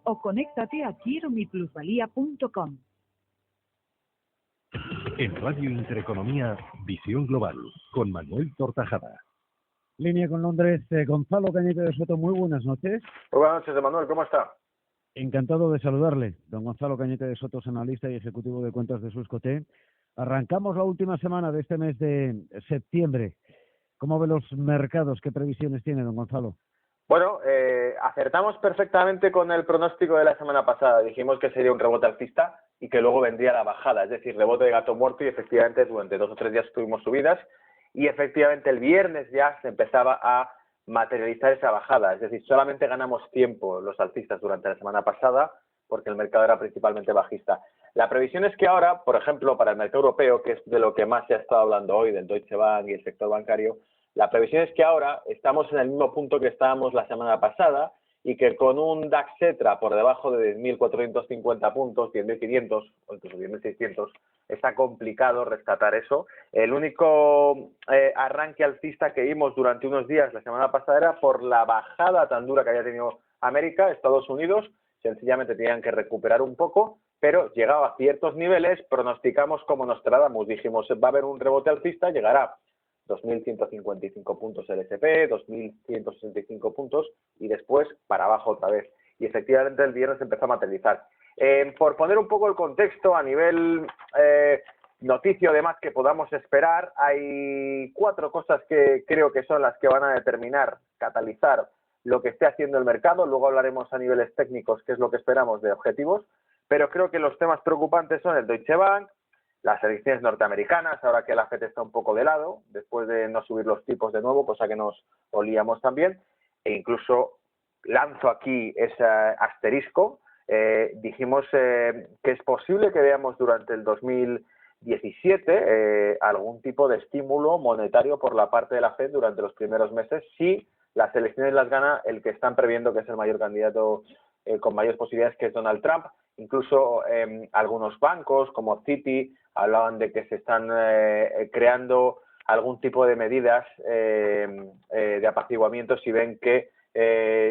o conéctate a quieromiplusvalía.com. En Radio Intereconomía, Visión Global, con Manuel Tortajada. Línea con Londres, Gonzalo Cañete de Soto, muy buenas noches. Muy buenas noches, Manuel, ¿cómo está? Encantado de saludarle. Don Gonzalo Cañete de Soto es analista y ejecutivo de cuentas de Swissquote. Arrancamos la última semana de este mes de septiembre. ¿Cómo ve los mercados? ¿Qué previsiones tiene, don Gonzalo? Bueno, acertamos perfectamente con el pronóstico de la semana pasada. Dijimos que sería un rebote alcista y que luego vendría la bajada, es decir, rebote de gato muerto, y efectivamente durante 2 o 3 días tuvimos subidas y efectivamente el viernes ya se empezaba a materializar esa bajada, es decir, solamente ganamos tiempo los alcistas durante la semana pasada porque el mercado era principalmente bajista. La previsión es que ahora, por ejemplo, para el mercado europeo, que es de lo que más se ha estado hablando hoy, del Deutsche Bank y el sector bancario, la previsión es que ahora estamos en el mismo punto que estábamos la semana pasada y que con un DAX Xetra por debajo de 10.450 puntos, 10.500 o incluso 10.600, está complicado rescatar eso. El único arranque alcista que vimos durante unos días la semana pasada era por la bajada tan dura que había tenido América, Estados Unidos, sencillamente tenían que recuperar un poco, pero llegaba a ciertos niveles, pronosticamos como Nostradamus, dijimos va a haber un rebote alcista, llegará 2.155 puntos el S&P, 2.165 puntos y después para abajo otra vez. Y efectivamente el viernes empezó a materializar. Por poner un poco el contexto a nivel noticia o demás que podamos esperar, hay 4 cosas que creo que son las que van a determinar, catalizar lo que esté haciendo el mercado. Luego hablaremos a niveles técnicos qué es lo que esperamos de objetivos, pero creo que los temas preocupantes son el Deutsche Bank, las elecciones norteamericanas, ahora que la FED está un poco de lado, después de no subir los tipos de nuevo, cosa que nos olíamos también, e incluso lanzo aquí ese asterisco, dijimos que es posible que veamos durante el 2017 algún tipo de estímulo monetario por la parte de la FED durante los primeros meses, si las elecciones las gana el que están previendo que es el mayor candidato con mayores posibilidades, que es Donald Trump. Incluso algunos bancos como Citi hablaban de que se están creando algún tipo de medidas de apaciguamiento si ven que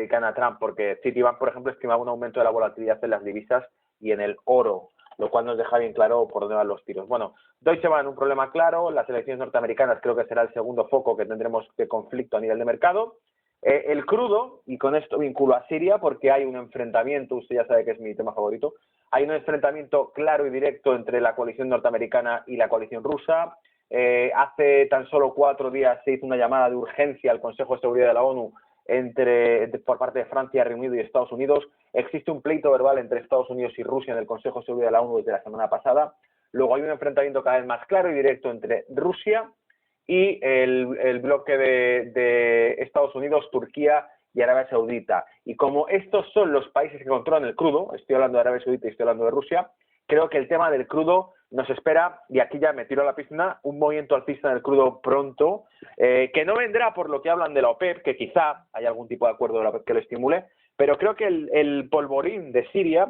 gana Trump, porque Citibank, por ejemplo, estimaba un aumento de la volatilidad en las divisas y en el oro, lo cual nos deja bien claro por dónde van los tiros. Bueno, Deutsche Bank, un problema claro, las elecciones norteamericanas creo que será el segundo foco que tendremos de conflicto a nivel de mercado. El crudo, y con esto vinculo a Siria porque hay un enfrentamiento, usted ya sabe que es mi tema favorito, hay un enfrentamiento claro y directo entre la coalición norteamericana y la coalición rusa. Hace tan solo 4 días se hizo una llamada de urgencia al Consejo de Seguridad de la ONU por parte de Francia, Reino Unido y Estados Unidos. Existe un pleito verbal entre Estados Unidos y Rusia en el Consejo de Seguridad de la ONU desde la semana pasada. Luego hay un enfrentamiento cada vez más claro y directo entre Rusia y el bloque de Estados Unidos, Turquía y Arabia Saudita. Y como estos son los países que controlan el crudo, estoy hablando de Arabia Saudita y estoy hablando de Rusia, creo que el tema del crudo nos espera, y aquí ya me tiro a la piscina, un movimiento alcista en el crudo pronto, que no vendrá por lo que hablan de la OPEP, que quizá haya algún tipo de acuerdo de la OPEP que lo estimule, pero creo que el polvorín de Siria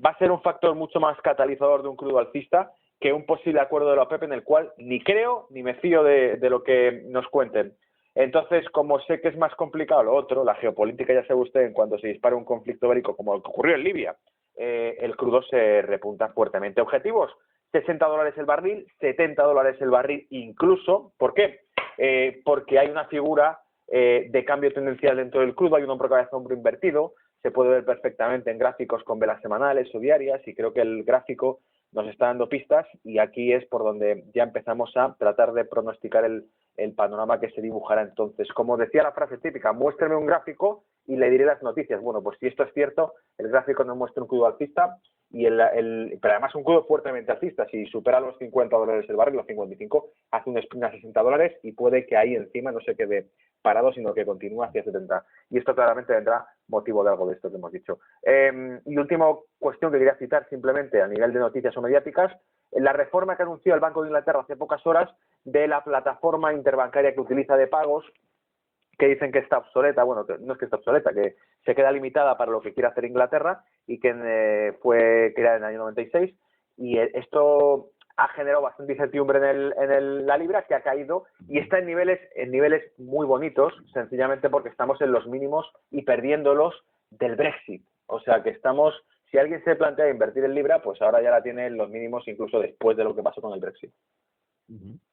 va a ser un factor mucho más catalizador de un crudo alcista que un posible acuerdo de la OPEP en el cual ni creo ni me fío de lo que nos cuenten. Entonces, como sé que es más complicado lo otro, la geopolítica ya sabe usted, en cuanto se dispara un conflicto bélico como el que ocurrió en Libia, el crudo se repunta fuertemente. Objetivos, $60 el barril, $70 el barril incluso. ¿Por qué? Porque hay una figura de cambio tendencial dentro del crudo, hay un hombro cabeza hombro invertido, se puede ver perfectamente en gráficos con velas semanales o diarias, y creo que el gráfico nos está dando pistas, y aquí es por donde ya empezamos a tratar de pronosticar el panorama que se dibujará entonces. Como decía la frase típica, muéstrame un gráfico y le diré las noticias. Bueno, pues si esto es cierto, el gráfico nos muestra un crudo alcista, pero además un crudo fuertemente alcista. Si supera los $50 el barril, los 55, hace un sprint a $60 y puede que ahí encima no se quede parado, sino que continúe hacia 70. Y esto claramente vendrá motivo de algo de esto que hemos dicho. Y última cuestión que quería citar simplemente a nivel de noticias o mediáticas, la reforma que anunció el Banco de Inglaterra hace pocas horas de la plataforma interbancaria que utiliza de pagos, que dicen que está obsoleta. Bueno, que no es que está obsoleta, que se queda limitada para lo que quiere hacer Inglaterra, y que fue creada en el año 96, y esto ha generado bastante incertidumbre en la libra, que ha caído y está en niveles muy bonitos, sencillamente porque estamos en los mínimos y perdiéndolos del Brexit. O sea que estamos, si alguien se plantea invertir en libra, pues ahora ya la tiene en los mínimos incluso después de lo que pasó con el Brexit.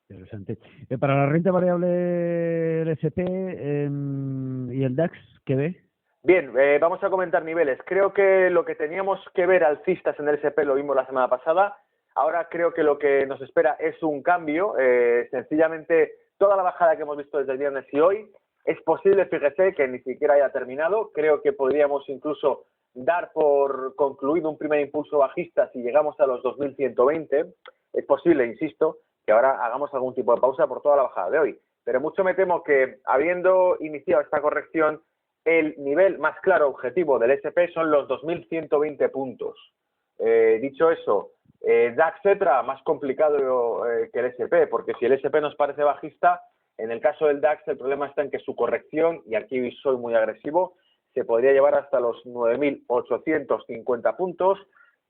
Interesante. Para la renta variable, el SP y el DAX, ¿qué ve? Bien, vamos a comentar niveles. Creo que lo que teníamos que ver alcistas en el SP lo vimos la semana pasada. Ahora creo que lo que nos espera es un cambio. Sencillamente, toda la bajada que hemos visto desde el viernes y hoy es posible, fíjese, que ni siquiera haya terminado. Creo que podríamos incluso dar por concluido un primer impulso bajista si llegamos a los 2.120. Es posible, insisto, que ahora hagamos algún tipo de pausa por toda la bajada de hoy. Pero mucho me temo que, habiendo iniciado esta corrección, el nivel más claro objetivo del SP son los 2.120 puntos. Dicho eso, DAX Cetra más complicado que el SP, porque si el SP nos parece bajista, en el caso del DAX el problema está en que su corrección, y aquí soy muy agresivo, se podría llevar hasta los 9.850 puntos,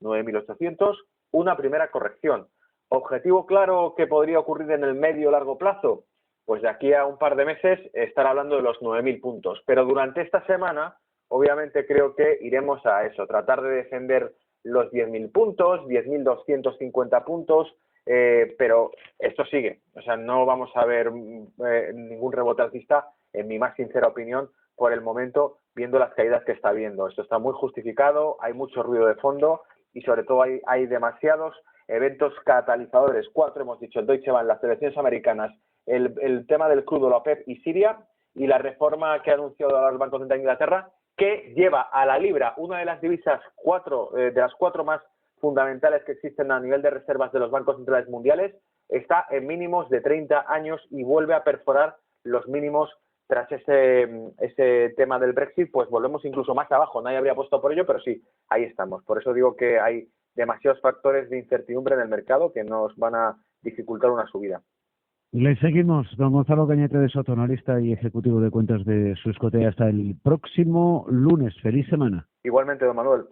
9.800, una primera corrección. ¿Objetivo claro que podría ocurrir en el medio o largo plazo? Pues de aquí a un par de meses estar hablando de los 9.000 puntos. Pero durante esta semana, obviamente creo que iremos a eso, tratar de defender los 10.000 puntos, 10.250 puntos, pero esto sigue. O sea, no vamos a ver ningún rebote alcista, en mi más sincera opinión, por el momento, viendo las caídas que está habiendo. Esto está muy justificado, hay mucho ruido de fondo y sobre todo hay demasiados eventos catalizadores. 4 hemos dicho, el Deutsche Bank, las elecciones americanas, el tema del crudo, la OPEP y Siria, y la reforma que ha anunciado ahora el Banco Central de Inglaterra, que lleva a la libra, una de las divisas de las cuatro más fundamentales que existen a nivel de reservas de los bancos centrales mundiales, está en mínimos de 30 años y vuelve a perforar los mínimos tras ese tema del Brexit. Pues volvemos incluso más abajo. Nadie habría apostado por ello, pero sí, ahí estamos. Por eso digo que hay demasiados factores de incertidumbre en el mercado que nos van a dificultar una subida. Le seguimos, don Gonzalo Cañete de Soto, analista y ejecutivo de cuentas de Swissquote. Hasta el próximo lunes. Feliz semana. Igualmente, don Manuel.